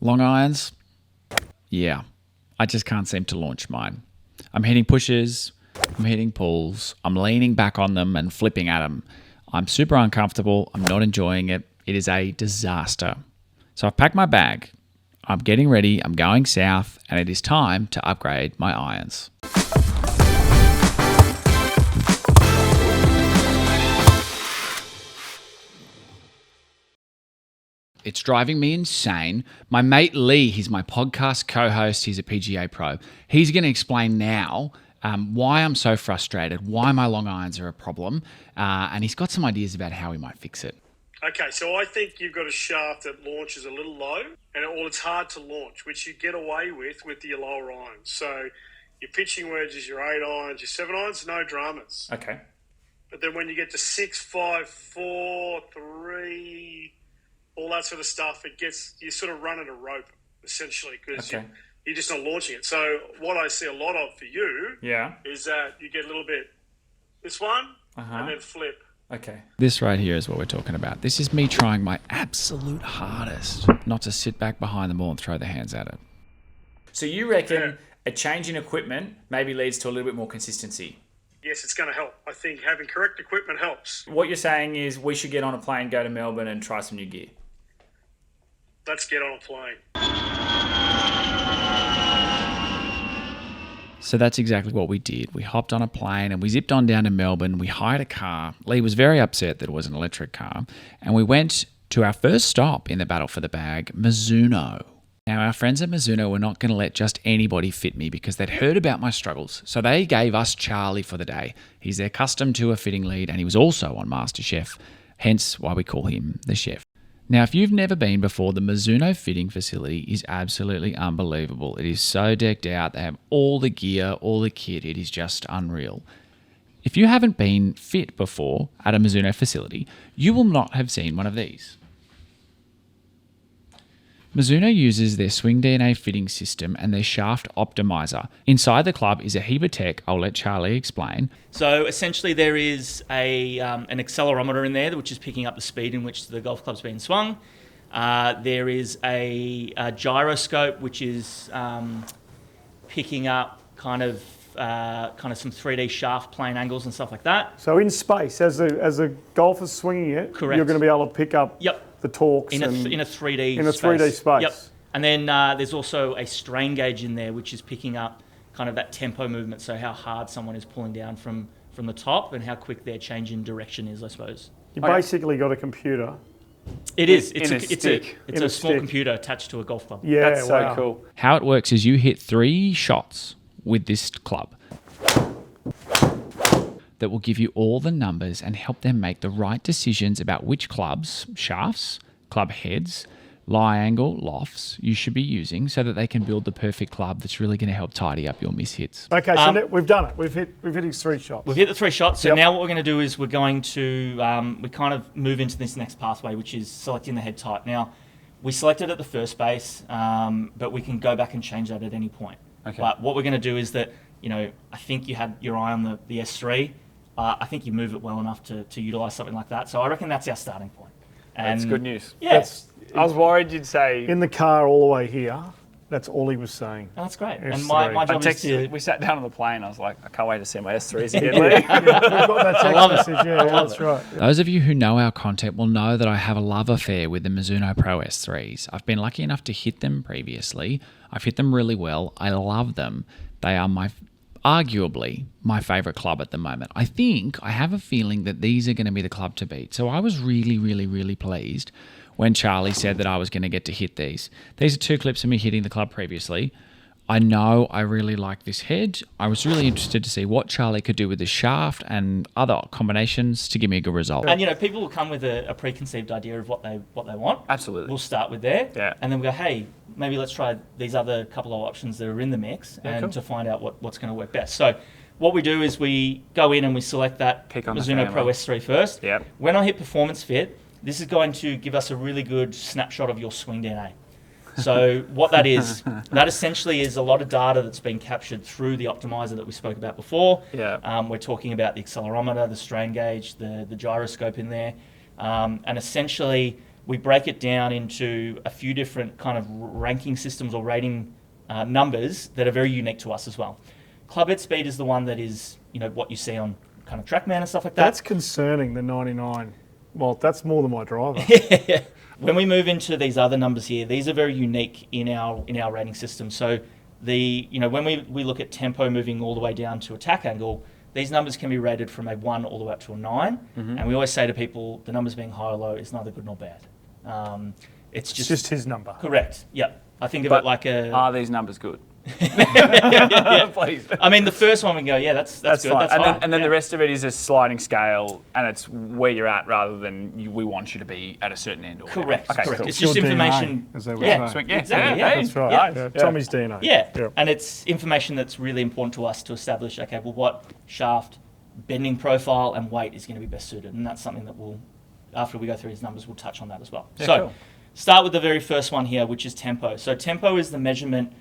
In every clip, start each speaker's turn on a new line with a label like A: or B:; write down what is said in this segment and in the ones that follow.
A: Long irons, yeah, I just can't seem to launch mine. I'm hitting pushes, I'm hitting pulls, I'm leaning back on them and flipping at them. I'm super uncomfortable, I'm not enjoying it. It is a disaster. So I've packed my bag, I'm getting ready, I'm going south, and it is time to upgrade my irons. It's driving me insane. My mate Lee, he's my podcast co-host. He's a PGA pro. He's going to explain now why I'm so frustrated, why my long irons are a problem, and he's got some ideas about how we might fix it.
B: Okay, so I think you've got a shaft that launches a little low, or it's hard to launch, which you get away with your lower irons. So your pitching wedges, your 8 irons, your 7 irons, no dramas.
A: Okay.
B: But then when you get to 6, 5, 4, 3... all that sort of stuff, you sort of run at a rope, essentially, because you're just not launching it. So what I see a lot of for you is that you get a little bit this one and then flip.
A: Okay. This right here is what we're talking about. This is me trying my absolute hardest not to sit back behind the ball and throw the hands at it. So you reckon a change in equipment maybe leads to a little bit more consistency?
B: Yes, it's going to help. I think having correct equipment helps.
A: What you're saying is we should get on a plane, go to Melbourne and try some new gear.
B: Let's get on a plane.
A: So that's exactly what we did. We hopped on a plane and we zipped on down to Melbourne. We hired a car. Lee was very upset that it was an electric car. And we went to our first stop in the battle for the bag, Mizuno. Now, our friends at Mizuno were not going to let just anybody fit me because they'd heard about my struggles. So they gave us Charlie for the day. He's their custom tour fitting lead and he was also on MasterChef, hence why we call him the chef. Now, if you've never been before, the Mizuno fitting facility is absolutely unbelievable. It is so decked out. They have all the gear, all the kit. It is just unreal. If you haven't been fit before at a Mizuno facility, you will not have seen one of these. Mizuno uses their Swing DNA fitting system and their shaft optimizer. Inside the club is a heap of tech. I'll let Charlie explain.
C: So essentially there is an accelerometer in there which is picking up the speed in which the golf club's being swung. There is a gyroscope which is picking up kind of some 3D shaft plane angles and stuff like that.
D: So in space, as a golfer's swinging it,
C: Correct.
D: You're going to be able to pick up the torques
C: in a 3D
D: space.
C: Yep. And then there's also a strain gauge in there which is picking up kind of that tempo movement, so how hard someone is pulling down from the top and how quick their change in direction is, I suppose.
D: You basically got a computer.
C: It is.
D: It's
C: a small computer attached to a golf club.
D: Yeah,
E: that's so cool.
A: How it works is you hit 3 shots with this club that will give you all the numbers and help them make the right decisions about which clubs, shafts, club heads, lie angle, lofts you should be using so that they can build the perfect club that's really going to help tidy up your mishits.
D: Okay, so we've done it. We've hit his 3 shots.
C: We've hit the 3 shots. So now what we're going to do is we're going to we kind of move into this next pathway, which is selecting the head type. Now, we selected at the first base, but we can go back and change that at any point.
E: Okay.
C: But what we're going to do is that, I think you had your eye on the S3. I think you move it well enough to utilise something like that. So I reckon that's our starting point. And
E: that's good news.
C: Yeah.
E: I was worried you'd say...
D: In the car all the way here, that's all he was saying.
C: Oh, that's great.
D: S3.
C: And my job is to...
E: We sat down on the plane, I was like, I can't wait to see my S3s again.
D: We've got that text message, that's right.
A: Those of you who know our content will know that I have a love affair with the Mizuno Pro S3s. I've been lucky enough to hit them previously. I've hit them really well. I love them. They are arguably my favourite club at the moment. I have a feeling that these are going to be the club to beat. So I was really, really, really pleased when Charlie said that I was going to get to hit these. These are 2 clips of me hitting the club previously. I know I really like this head. I was really interested to see what Charlie could do with the shaft and other combinations to give me a good result.
C: And people will come with a preconceived idea of what they want.
E: Absolutely.
C: We'll start with there.
E: Yeah.
C: And then we go, hey, maybe let's try these other couple of options that are in the mix to find out what's going to work best. So what we do is we go in and we select that Mizuno Pro S3 first.
E: Yep.
C: When I hit Performance Fit, this is going to give us a really good snapshot of your swing DNA. So what that is, that essentially is a lot of data that's been captured through the optimizer that we spoke about before.
E: Yeah.
C: We're talking about the accelerometer, the strain gauge, the gyroscope in there. And essentially we break it down into a few different kind of ranking systems or rating numbers that are very unique to us as well. Club head speed is the one that is, what you see on kind of TrackMan and stuff like that.
D: That's concerning, the 99. Well, that's more than my driver.
C: When we move into these other numbers here, these are very unique in our rating system. So when we look at tempo moving all the way down to attack angle, these numbers can be rated from a 1 all the way up to a 9. Mm-hmm. And we always say to people, the numbers being high or low is neither good nor bad. It's just
D: his number.
C: Correct. Yep. I think of it like a...
E: Are these numbers good?
C: yeah.
E: Please.
C: I mean, the first one we can go, that's good.
E: Fine.
C: That's fine.
E: And then the rest of it is a sliding scale, and it's where you're at rather than we want you to be at a certain end. Or
C: correct.
E: Okay,
C: correct.
E: cool.
C: It's just information.
D: DNA, as they would
C: Yeah.
D: say.
C: Exactly. Yeah.
D: That's right.
C: Yeah.
D: Yeah. Tommy's DNA.
C: Yeah.
D: Yep.
C: And it's information that's really important to us to establish, okay, well, what shaft, bending profile, and weight is going to be best suited. And that's something that after we go through his numbers, we'll touch on that as well.
E: Yeah,
C: so
E: cool.
C: Start with the very first one here, which is tempo. So tempo is the measurement.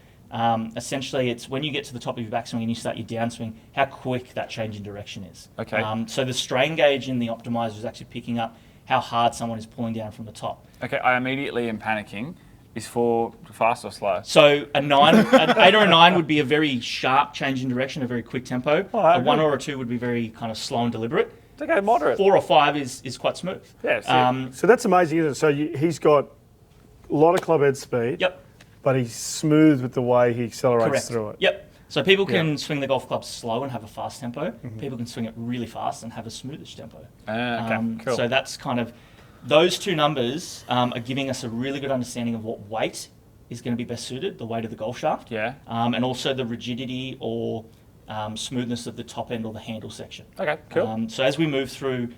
C: Essentially, it's when you get to the top of your backswing and you start your downswing, how quick that change in direction is.
E: Okay.
C: So the strain gauge in the optimizer is actually picking up how hard someone is pulling down from the top.
E: Okay, I immediately am panicking. Is 4 fast or slow?
C: So an 8 or a 9 would be a very sharp change in direction, a very quick tempo. A 1 or a 2 would be very kind of slow and deliberate.
E: It's okay, moderate.
C: 4 or 5 is quite smooth.
E: Yeah,
D: So that's amazing, isn't it? So he's got a lot of club head speed.
C: Yep.
D: But he's smooth with the way he accelerates
C: Correct.
D: through it.
C: Yep. So people can swing the golf club slow and have a fast tempo. Mm-hmm. People can swing it really fast and have a smoothish tempo.
E: Okay, cool.
C: So that's kind of, those two numbers are giving us a really good understanding of what weight is going to be best suited, the weight of the golf shaft.
E: Yeah.
C: And also the rigidity or smoothness of the top end or the handle section.
E: Okay, cool.
C: So as we move through,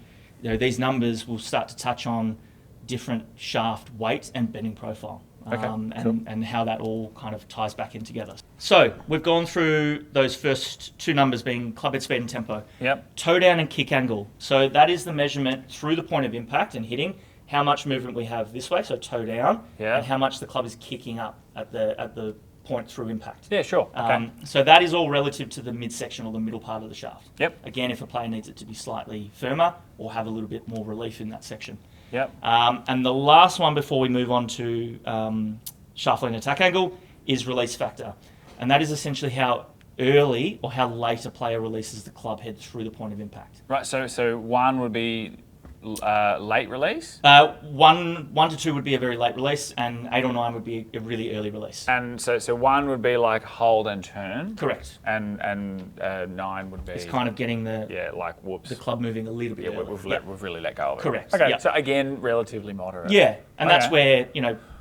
C: these numbers, we'll start to touch on different shaft weight and bending profile.
E: Okay,
C: and how that all kind of ties back in together. So we've gone through those first two numbers being club head speed and tempo.
E: Yep.
C: Toe down and kick angle. So that is the measurement through the point of impact and hitting, how much movement we have this way, so toe down,
E: yeah,
C: and how much the club is kicking up at the point through impact.
E: Yeah, sure. Okay.
C: So that is all relative to the midsection or the middle part of the shaft.
E: Yep.
C: Again, if a player needs it to be slightly firmer or have a little bit more relief in that section.
E: Yep.
C: And the last one before we move on to shaft length attack angle is release factor. And that is essentially how early or how late a player releases the club head through the point of impact.
E: Right, so 1 would be late release?
C: 1 to 2 would be a very late release, and 8 or 9 would be a really early release.
E: And so 1 would be like hold and turn?
C: Correct.
E: And 9 would be...
C: It's kind of getting the
E: whoops.
C: the club moving a little bit early.
E: We've really let go of it.
C: Correct.
E: Okay,
C: Yep.
E: so again, relatively moderate.
C: Yeah, and that's where,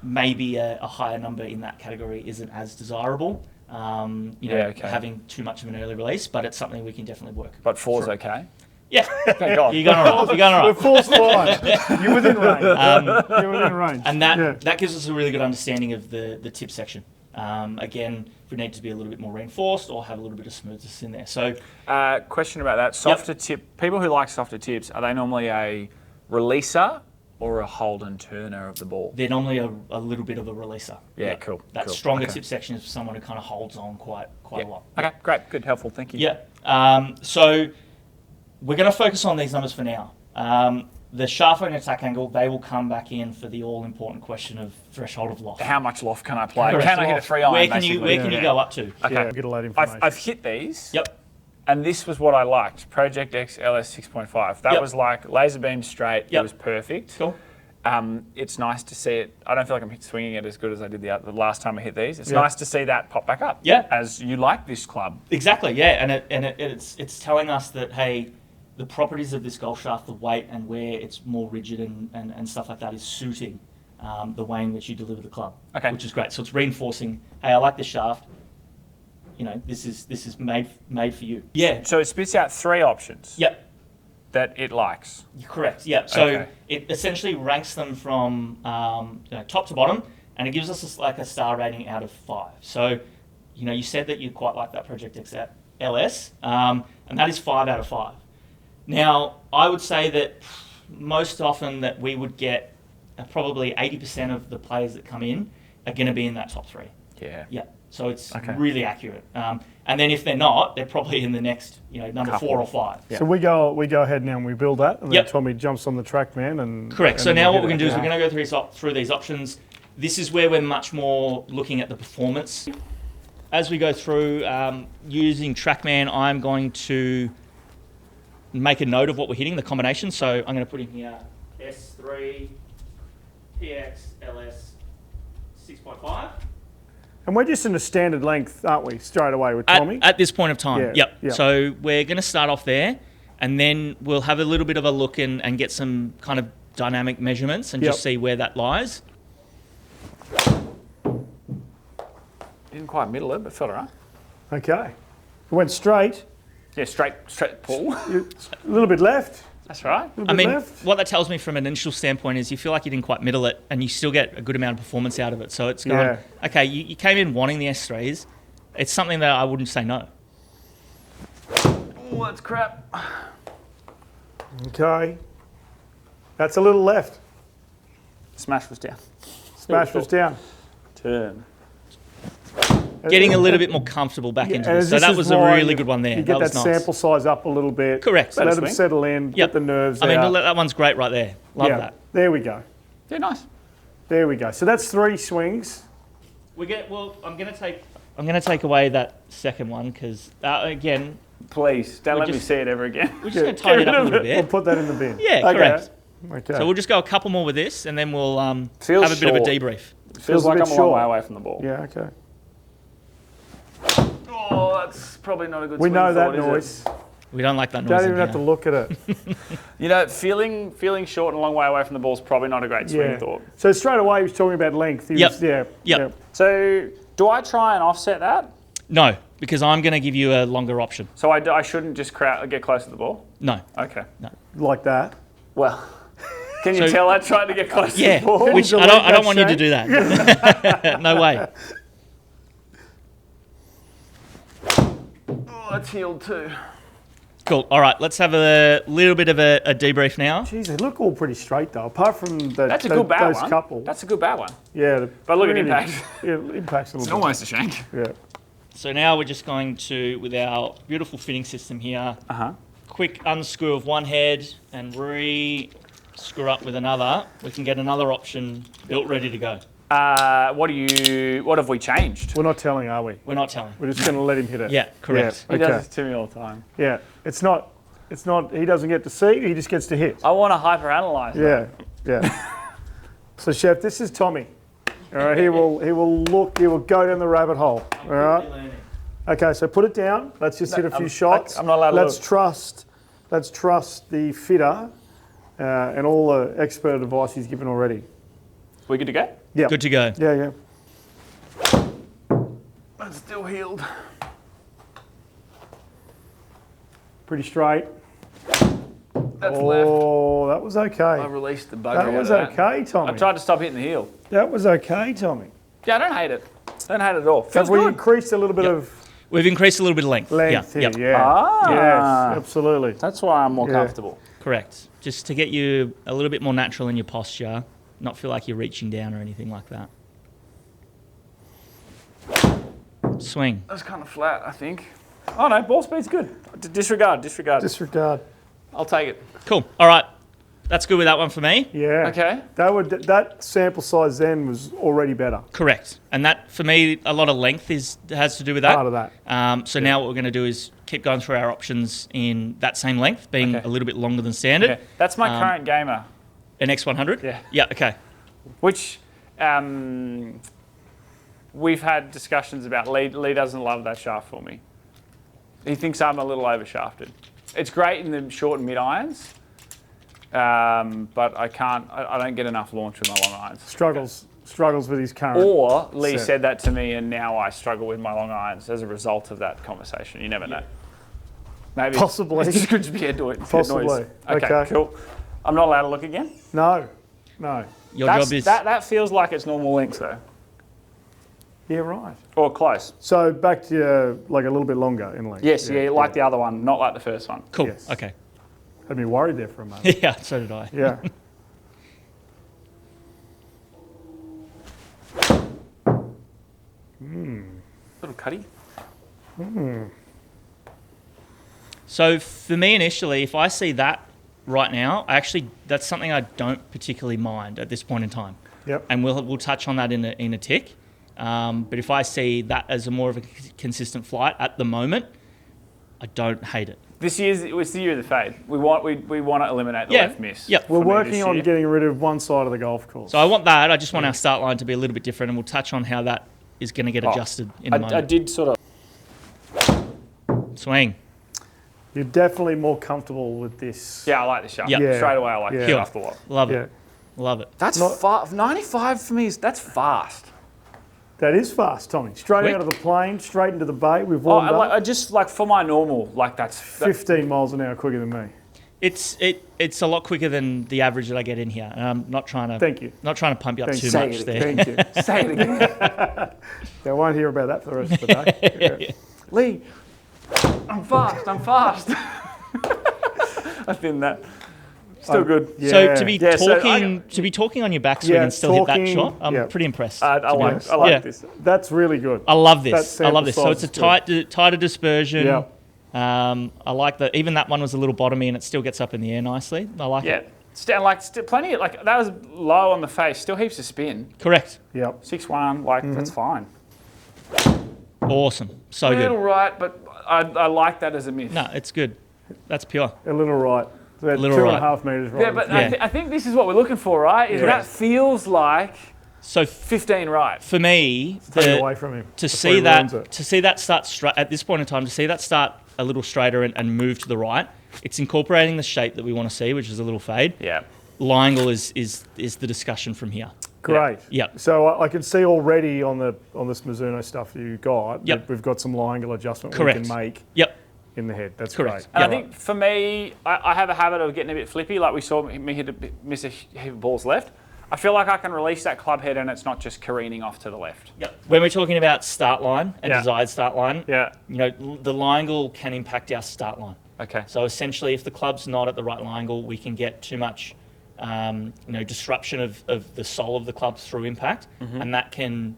C: maybe a higher number in that category isn't as desirable. Having too much of an early release, but it's something we can definitely work.
E: But 4's okay?
C: Yeah.
E: Thank God.
C: You're going all right.
D: We're force fine. You're within range. You're within range.
C: And that gives us a really good understanding of the tip section. Again, if we need to be a little bit more reinforced or have a little bit of smoothness in there. So,
E: question about that. Softer tip. People who like softer tips, are they normally a releaser or a hold and turner of the ball?
C: They're normally a little bit of a releaser.
E: Yeah, cool.
C: That stronger tip section is for someone who kind of holds on quite a lot.
E: Okay, great. Good, helpful. Thank you.
C: Yeah. So we're going to focus on these numbers for now. The shaft and attack angle, they will come back in for the all-important question of threshold of loft.
E: How much loft can I play?
C: Correct.
E: Can I hit a 3 iron?
C: Where can you go up to?
E: Okay.
D: Yeah, get a lot of information.
E: I've hit these.
C: Yep.
E: And this was what I liked. Project X LS 6.5. That
C: Yep.
E: was like laser beam straight. It
C: Yep.
E: was perfect.
C: Cool.
E: It's nice to see it. I don't feel like I'm swinging it as good as I did the last time I hit these. It's nice to see that pop back up.
C: Yeah.
E: As you like this club.
C: Exactly. Yeah, and it's telling us that, hey, the properties of this golf shaft, the weight and where it's more rigid and stuff like that is suiting the way in which you deliver the club.
E: Okay.
C: Which is great. So it's reinforcing, hey, I like this shaft. This is made for you. Yeah.
E: So it spits out 3 options.
C: Yep.
E: That it likes.
C: You're correct. Yeah. So
E: Okay.
C: it essentially ranks them from top to bottom, and it gives us like a star rating out of 5. So, you said that you quite like that Project X LS, and that is 5 out of 5. Now, I would say that most often that we would get probably 80% of the players that come in are going to be in that top 3.
E: Yeah.
C: Yeah. So it's really accurate. And then if they're not, they're probably in the next, number 4 or 5.
E: Yeah.
D: So we go ahead now and we build that, and then Tommy jumps on the TrackMan and.
C: Correct.
D: And
C: so now what we're
D: we'll
C: going to do is we're going to go through these options. This is where we're much more looking at the performance. As we go through using TrackMan, I'm going to make a note of what we're hitting, the combination. So I'm going to put in here S3, PX, LS, 6.5.
D: And we're just in a standard length, aren't we? Straight away with Tommy.
C: At this point of time,
D: Yeah,
C: yep. So we're going to start off there, and then we'll have a little bit of a look and get some kind of dynamic measurements and just see where that lies.
E: Didn't quite middle it, but felt all right.
D: Okay. We went straight.
E: Yeah, straight pull.
D: A little bit left.
E: That's right.
C: I mean,
D: left.
C: what that tells me from an initial standpoint is you feel like you didn't quite middle it, and you still get a good amount of performance out of it. So it's going, okay, you came in wanting the S3s. It's something that I wouldn't say no.
E: Oh, that's crap.
D: Okay. That's a little left.
E: Smash was down.
D: Smash was down.
E: Turn.
C: Getting a little bit more comfortable back into this. So that was a really good one there.
D: You get that
C: nice.
D: sample size up a little bit.
C: Correct.
D: Let them settle in, get the nerves out.
C: I mean, that one's great right there. Love that.
D: There we go.
E: Yeah, nice.
D: There we go. So that's 3 swings.
C: I'm going to take away that second one because again,
E: please don't let me see it ever again.
C: We're just going to tidy it up a little bit.
D: We'll put that in the bin.
C: Yeah, correct.
D: Okay.
C: So we'll just go a couple more with this, and then we'll have a bit of a debrief.
E: Feels like
D: a
E: I'm
D: bit
E: a long way
D: short.
E: away from the ball.
D: Yeah. Okay.
E: Oh, that's probably not a good
D: We
E: swing
D: know that
E: thought,
D: noise.
C: We don't like that noise.
D: Don't even have to look at it.
E: You know, feeling short and a long way away from the ball is probably not a great swing thought.
D: So straight away he was talking about length. He was,
C: Yep.
E: So do I try and offset that?
C: No, because I'm going to give you a longer option.
E: So I shouldn't just get close to the ball?
C: No.
E: Okay.
D: Like that.
E: Well, can you tell I tried to get close to the ball?
C: Which I don't want you to do that. No way.
E: Oh, that's healed too.
C: Cool. All right, let's have a little bit of a debrief now.
D: Jeez, they look all pretty straight though, apart from
E: That's a good bad
D: those
E: one.
D: couple.
E: That's a good bad one.
D: Yeah.
E: But look at impact.
D: Yeah, impact's a little bit.
E: Almost a shank.
D: Yeah.
C: So now we're just going to, with our beautiful fitting system here, quick unscrew of one head and re-screw up with another. We can get another option built, ready to go.
E: What have we changed?
D: We're not telling, are we?
C: We're not telling.
D: We're just going to let him hit it.
C: Yeah, correct.
E: He does this to me all the time.
D: Yeah. It's not. He doesn't get to see. He just gets to hit.
E: I want to hyper-analyze.
D: Yeah. So, Chef, this is Tommy. All right. He will look. He will go down the rabbit hole. All right. Okay. So put it down. Let's just hit a few shots.
E: I'm not allowed to
D: Let's trust the fitter and all the expert advice he's given already.
E: We good to go?
D: Yeah.
C: Good to go.
D: Yeah.
E: It's still healed.
D: Pretty straight.
E: That's left.
D: Oh, that was okay.
E: I released the bugger.
D: That was okay, Tommy.
E: I tried to stop hitting the heel.
D: That was okay, Tommy.
E: Yeah, I don't hate it. Don't hate it at all.
D: Have
E: Feels
D: we
E: good.
D: increased a little bit of
C: We've increased a little bit of length.
D: length here?
C: Yep.
D: Yeah. Yes, absolutely.
E: That's why I'm more comfortable.
C: Correct. Just to get you a little bit more natural in your posture, not feel like you're reaching down or anything like that. Swing.
E: That's kind of flat, I think. Oh no, ball speed's good. Disregard.
D: Disregard.
E: I'll take it.
C: Cool. All right. That's good with that one for me.
D: Yeah.
E: Okay.
D: That sample size then was already better.
C: Correct. And that, for me, a lot of length has to do with that.
D: Part of that.
C: So now what we're going to do is keep going through our options in that same length, being a little bit longer than standard.
E: Okay. That's my current gamer.
C: An X100?
E: Yeah.
C: Yeah, okay.
E: Which we've had discussions about. Lee doesn't love that shaft for me. He thinks I'm a little overshafted. It's great in the short and mid irons, but I don't get enough launch with my long irons.
D: Struggles with his current.
E: Or Lee
D: set.
E: said that to me, and now I struggle with my long irons as a result of that conversation. You never know. Maybe
D: Possibly.
E: It's just good to be head noise.
D: Possibly.
E: Okay, cool. I'm not allowed to look again.
D: No.
C: Your job is...
E: That feels like it's normal length though,
D: Yeah, right.
E: or close.
D: So back to like a little bit longer in length.
E: Yes, like the other one, not like the first one.
C: Cool.
D: Yes.
C: Okay.
D: Had me worried there for a moment.
C: Yeah, so did I.
D: Yeah.
E: Cuddy.
C: So for me initially, if I see that right now, that's something I don't particularly mind at this point in time.
D: Yep.
C: And we'll touch on that in a tick. But if I see that as a more of a consistent flight at the moment, I don't hate it.
E: It's the year of the fade. We want to eliminate the left miss.
C: Yep.
D: We're
E: for me
D: working
E: this
D: on
E: year.
D: getting rid of one side of the golf course.
C: So I want that. I just want our start line to be a little bit different, and we'll touch on how that is going to get adjusted in a moment.
E: I did sort of.
C: Swing.
D: You're definitely more comfortable with this.
E: Yeah, I like the shaft.
C: Yep.
D: Yeah.
E: Straight away, I like the
D: Yeah.
E: shaft a lot.
C: Love
D: Yeah.
C: it. Love it.
E: That's 95 for me. That's fast.
D: That is fast, Tommy. Straight
C: Quick.
D: out of the plane, straight into the bay. We've
E: Oh,
D: warmed up.
E: I just like for my normal, like that's
D: 15 miles an hour quicker than me.
C: It's a lot quicker than the average that I get in here. And I'm not trying to
D: Thank you.
C: not trying to pump you up
D: Thank
C: too
D: you.
C: much
E: Say
C: there.
D: Thank you.
E: Say it again.
D: They won't hear about that for the rest of the day. Yeah.
E: Lee, I'm fast. I thinned that. Still good.
D: Yeah.
C: So to be
E: Yeah, so
C: talking on your backswing
D: Yeah,
C: and still hit that
D: talking,
C: shot, I'm
D: yeah.
C: pretty impressed.
E: I
C: to be
E: like
C: honest.
E: I
C: Yeah.
E: like this.
D: That's really good.
C: I love
D: That
C: this. I love this. So
D: sample
C: it's a
D: size is
C: tighter dispersion.
D: Yeah.
C: I like that. Even that one was a little bottomy, and it still gets up in the air nicely. I like
E: Yeah.
C: it.
E: Plenty of, like, that was low on the face, still heaps of spin.
C: Correct.
D: Yep.
E: 6-1, like, that's fine.
C: Awesome. So
E: A little
C: good.
E: right, but I like that as a miss.
C: No, it's good. That's pure.
D: A little right. About
C: Little
D: 2.5 metres right.
E: Yeah, but
C: Yeah.
E: I think this is what we're looking for, right? Is
C: Correct.
E: that feels like
C: So
E: 15 right.
C: for me,
D: Take it away from him.
C: to
D: before
C: see
D: he
C: that
D: ruins it.
C: start straight at this point in time, to see that start a little straighter and move to the right, it's incorporating the shape that we want to see, which is a little fade.
E: Yeah.
C: Lie angle is the discussion from here.
D: Great.
C: Yep.
D: So I can see already on this Mizuno stuff you got,
C: Yep.
D: that we've got some lie angle adjustment
C: Correct.
D: we can make
C: Yep.
D: in the head. That's
C: Correct.
E: And
C: Yeah.
E: I think for me, I have a habit of getting a bit flippy, like we saw me miss a heap of balls left. I feel like I can release that club head and it's not just careening off to the left.
C: Yep. When we're talking about start line and
E: Yeah.
C: desired start line,
E: Yeah.
C: you know, the lie angle can impact our start line.
E: Okay.
C: So essentially, if the club's not at the right lie angle, we can get too much, disruption of the sole of the club through impact, and that can,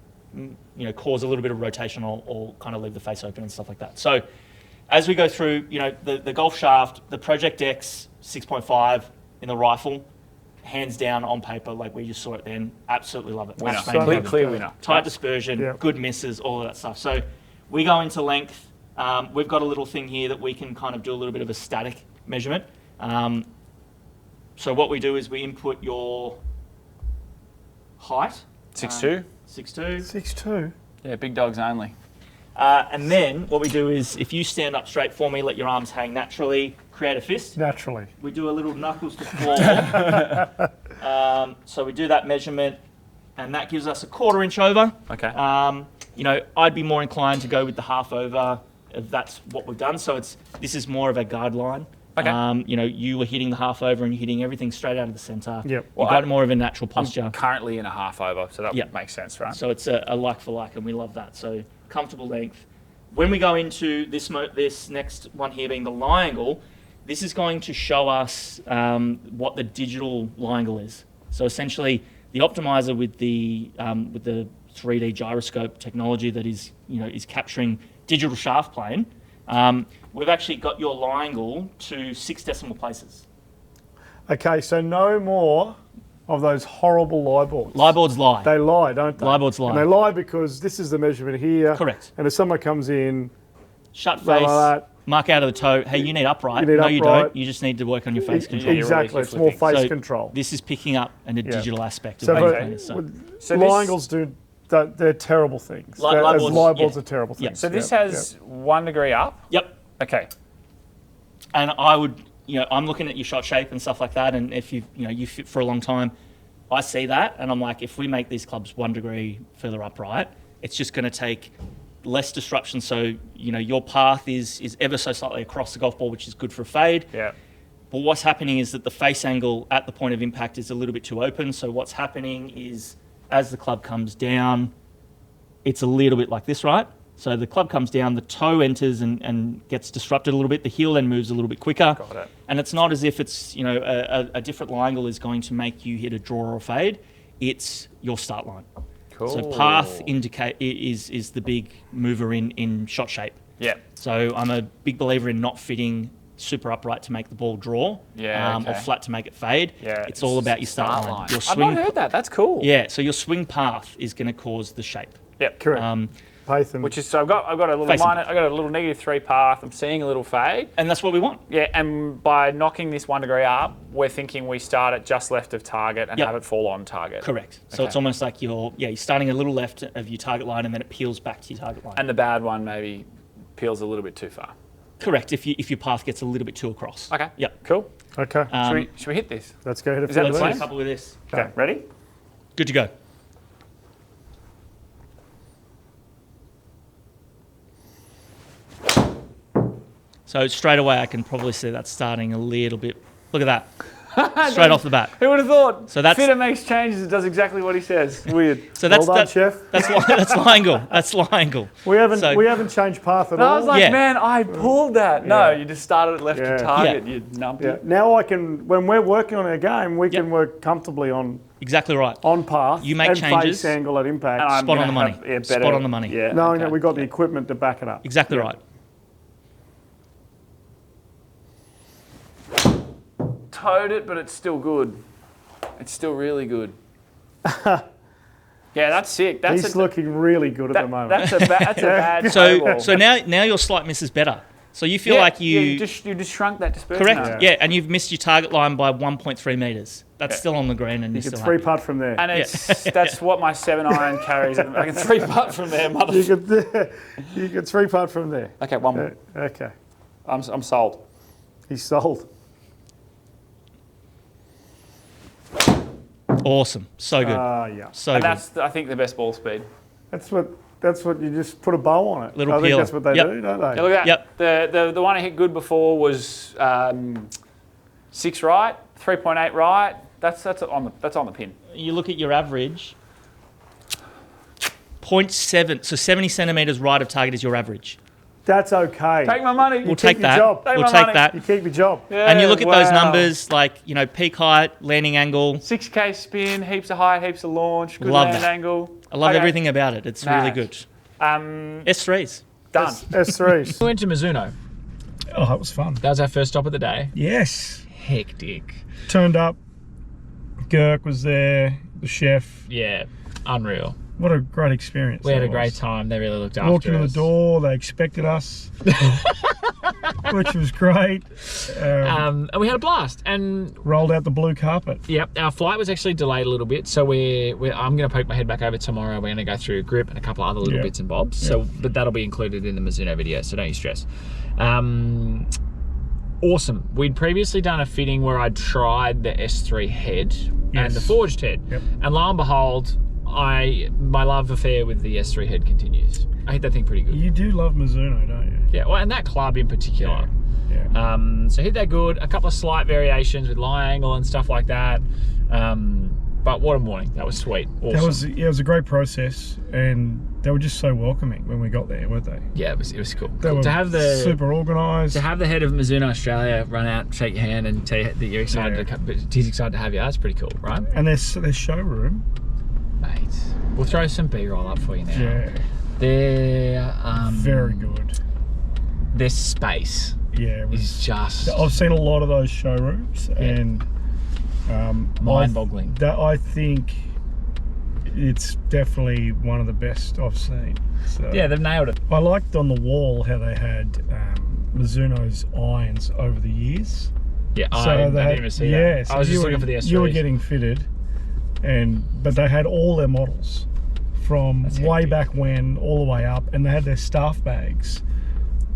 C: cause a little bit of rotation or kind of leave the face open and stuff like that. So as we go through, the golf shaft, the Project X 6.5 in the rifle, hands down on paper, like we just saw it then, absolutely love it.
E: Winner.
C: Absolutely love it.
E: Clear winner.
C: Tight dispersion,
D: Yeah.
C: good misses, all of that stuff. So we go into length. We've got a little thing here that we can kind of do a little bit of a static measurement. So what we do is we input your height.
E: 6'2".
C: 6'2".
D: 6'2".
E: Yeah, big dogs only.
C: And then what we do is if you stand up straight for me, let your arms hang naturally, create a fist.
D: Naturally.
C: We do a little knuckles to floor. So we do that measurement, and that gives us a 1/4 inch over.
E: Okay.
C: I'd be more inclined to go with the half over if that's what we've done. So this is more of a guideline.
E: Okay.
C: You were hitting the half over and you're hitting everything straight out of the centre.
D: Yep.
C: You got more of a natural posture.
E: I'm currently in a half over, so that
C: Yep.
E: makes sense, right?
C: So it's a like for like, and we love that. So comfortable length. When we go into this next one here being the lie angle, this is going to show us what the digital lie angle is. So essentially, the optimizer with the 3D gyroscope technology that is capturing digital shaft plane. We've actually got your lie angle to 6 decimal places.
D: Okay, so no more of those horrible lie boards.
C: Lie boards lie.
D: They lie, don't they?
C: Lie boards lie.
D: And they lie because this is the measurement here.
C: Correct.
D: And if someone comes in,
C: Shut
D: like
C: face,
D: that.
C: mark out of the toe. Hey, you need upright.
D: You need
C: no, you
D: upright.
C: don't. You just need to work on your face control.
D: exactly,
E: really
D: it's more
E: flipping.
D: face
C: So
D: control.
C: This is picking up a digital aspect of
D: So,
C: the
D: but
C: plane. So
E: So
D: lie
E: this-
D: angles they're terrible things.
C: Lie
D: Lie
C: boards,
D: boards
C: yeah.
D: are terrible
C: Yeah.
D: things.
E: So this
D: Yeah,
E: has 1 degree up.
C: Yep.
E: Okay.
C: And I would, I'm looking at your shot shape and stuff like that. And if you fit for a long time, I see that. And I'm like, if we make these clubs 1 degree further upright, it's just going to take less disruption. So, your path is ever so slightly across the golf ball, which is good for a fade.
E: Yeah.
C: But what's happening is that the face angle at the point of impact is a little bit too open. So what's happening is as the club comes down, it's a little bit like this, right? So the club comes down, the toe enters and gets disrupted a little bit. The heel then moves a little bit quicker.
E: Got it.
C: And it's not as if it's, a different lie angle is going to make you hit a draw or a fade. It's your start line.
E: Cool.
C: So path is the big mover in shot shape.
E: Yeah.
C: So I'm a big believer in not fitting super upright to make the ball draw, or flat to make it fade.
E: Yeah,
C: it's all about your start line. Your
E: I've
C: swing,
E: not heard that. That's cool.
C: yeah. So your swing path is going to cause the shape.
E: Yep.
D: Correct. Python.
E: Which is so I've got a little
C: Facing.
E: minor, I got a little -3 path. I'm seeing a little fade.
C: And that's what we want.
E: Yeah, and by knocking this 1 degree up, we're thinking we start at just left of target and
C: Yep.
E: have it fall on target.
C: Correct. So it's almost like you're starting a little left of your target line and then it peels back to your target line.
E: And the bad one maybe peels a little bit too far.
C: Correct. If your path gets a little bit too across.
E: Okay.
C: Yep.
E: Cool.
D: Okay.
E: Should we hit this?
D: Let's go ahead and
E: Is that
D: fill
E: the
D: it
E: plan?
C: A
D: in.
C: couple with this.
E: Okay. Ready?
C: Good to go. So straight away, I can probably see that starting a little bit. Look at that, straight off the bat.
E: Who would have thought?
C: So that's-
E: Fitter makes changes. It does exactly what he says. Weird.
C: So that's
D: Well done,
C: that,
D: chef.
C: that's lie angle. That's lie angle.
D: We haven't
C: So-
D: changed path at
E: And I
D: all.
E: was like,
C: Yeah.
E: man, I pulled that. No,
D: Yeah.
E: you just started at left
D: Yeah.
E: of target.
C: Yeah.
E: You numpty.
D: yeah. Now I can, when we're working on our game, we can work comfortably on
C: Exactly right.
D: path.
C: You make
D: and
C: changes.
D: face angle at impact.
E: And I'm
C: Spot on
E: gonna
C: the money.
E: have- yeah,
C: Spot
E: better-
C: on the money.
E: Yeah.
D: Knowing that
E: okay.
D: we've got the equipment to back it up.
C: Exactly right.
E: Towed it, but it's still good. It's still really good. Yeah, that's sick. That's
D: He's looking really good at the moment.
E: That's a bad
C: So
E: table.
C: so now your slight miss is better. So you feel like
E: you just shrunk that dispersion.
C: correct.
E: area.
C: Yeah, and you've missed your target line by 1.3 meters. That's still on the green, and
D: You
C: you're
D: can
C: still happy.
D: 3-putt from there.
E: And it's that's what my 7-iron carries. I can 3-putt from there, mother.
D: You can 3-putt from there.
E: Okay, one more.
D: Okay.
E: I'm sold.
D: He's sold.
C: Awesome. So good.
D: Yeah.
C: So
E: And
C: good.
E: that's I think the best ball speed.
D: That's what you just put a bow on it.
C: Little
D: I think
C: peel.
D: that's what they
C: Yep.
D: do, don't they?
E: Yeah, look at
C: Yep.
E: that. The one I hit good before was 6 right, 3.8 right. That's on the pin.
C: You look at your average. 0.7, so 70 centimeters right of target is your average.
D: That's okay.
E: Take my money.
C: We'll take
D: your
C: that.
D: job.
E: Take
C: We'll
E: my
C: take
E: money.
C: that.
D: You keep your job.
E: Yeah,
C: And you look at those
E: wow.
C: numbers, like, peak height, landing angle.
E: 6K spin, heaps of height, heaps of launch, good
C: Love
E: land
C: that.
E: angle.
C: I love
E: Okay.
C: everything about it. It's really
E: Nice.
C: good.
E: Done.
C: S3s.
D: S3s.
A: We went to Mizuno.
D: Oh, that was fun.
A: That was our first stop of the day.
D: Yes.
A: Hectic.
D: Turned up. Girk was there. The chef.
A: Yeah, unreal.
D: What a great experience.
A: We had
D: that
A: a great
D: was.
A: time. They really looked after
D: Walked in
A: us.
D: the door. They expected us, which was great.
A: And we had a blast. And
D: Rolled out the blue carpet.
A: yep, our flight was actually delayed a little bit. So I'm going to poke my head back over tomorrow. We're going to go through a grip and a couple other little
D: Yeah.
A: bits and bobs. So, but that'll be included in the Mizuno video. So don't you stress. Awesome. We'd previously done a fitting where I'd tried the S3 head and
D: Yes.
A: the forged head.
D: Yep.
A: And lo and behold, my love affair with the S3 head continues. I hit that thing pretty good.
D: You do love Mizuno, don't you?
A: Yeah, well, and that club in particular.
D: Yeah.
A: So hit that good. A couple of slight variations with lie angle and stuff like that. But what a morning. That was sweet. Awesome.
D: It was a great process, and they were just so welcoming when we got there, weren't they?
A: Yeah, it was cool.
D: They were
A: To have the
D: super organised.
A: to have the head of Mizuno Australia run out, shake your hand, and tell you that you're excited.
D: Yeah.
A: He's excited to have you. That's pretty cool, right?
D: And their showroom.
A: Mate, we'll throw some B-roll up for you now.
D: Yeah.
A: Their
D: Very good.
A: their space
D: Yeah. It was,
A: is just
D: I've seen a lot of those showrooms, and
A: mind-boggling.
D: I think it's definitely one of the best I've seen. So
A: Yeah, they've nailed it.
D: I liked on the wall how they had Mizuno's irons over the years.
A: Yeah,
D: So
A: I
D: they
A: didn't
D: had-
A: even see
D: yeah,
A: that.
D: so
A: I was
D: you
A: just
D: were-
A: looking for the S3s.
D: You were getting fitted, but they had all their models from
A: That's
D: way
A: hectic.
D: back when all the way up, and they had their staff bags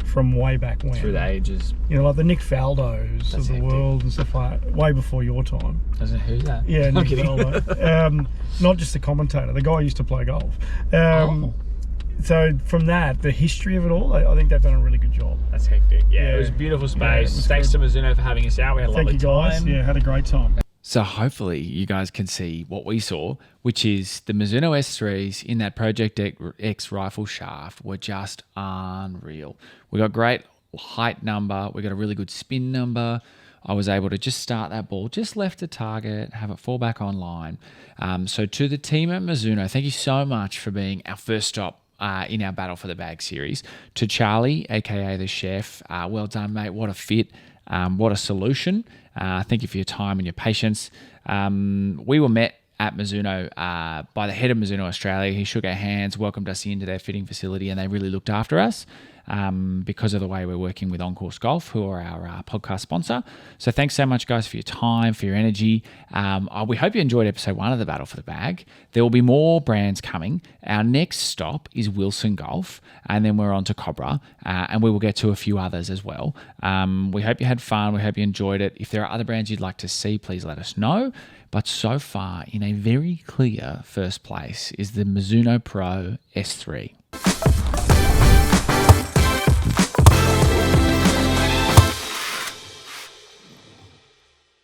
D: from way back when.
A: Through the ages.
D: You know, like the Nick Faldos
A: That's
D: of the
A: hectic.
D: world and stuff like that, way before your time.
A: I was like, who's that?
D: Yeah,
A: I'm
D: Nick
A: kidding.
D: Faldo. Not just the commentator, the guy who used to play golf.
A: Oh.
D: So from that, the history of it all, I think they've done a really good job.
A: That's hectic. Yeah,
D: Yeah.
A: it was a beautiful space.
D: Yeah, it was
A: Thanks to Mizuno for having us out. We had a
D: Thank
A: lovely
D: you guys.
A: time.
D: Yeah, had a great time.
A: So hopefully you guys can see what we saw, which is the Mizuno S3s in that Project X rifle shaft were just unreal. We got great height number. We got a really good spin number. I was able to just start that ball, just left the target, have it fall back online. So to the team at Mizuno, thank you so much for being our first stop in our Battle for the Bag series. To Charlie, aka the chef, well done, mate. What a fit. What a solution. Thank you for your time and your patience. We were met at Mizuno by the head of Mizuno Australia. He shook our hands, welcomed us into their fitting facility, and they really looked after us because of the way we're working with On Course Golf, who are our podcast sponsor. So thanks so much, guys, for your time, for your energy. We hope you enjoyed episode 1 of the Battle for the Bag. There will be more brands coming. Our next stop is Wilson Golf, and then we're on to Cobra, and we will get to a few others as well. We hope you had fun. We hope you enjoyed it. If there are other brands you'd like to see, please let us know. But so far, in a very clear first place is the Mizuno Pro S3.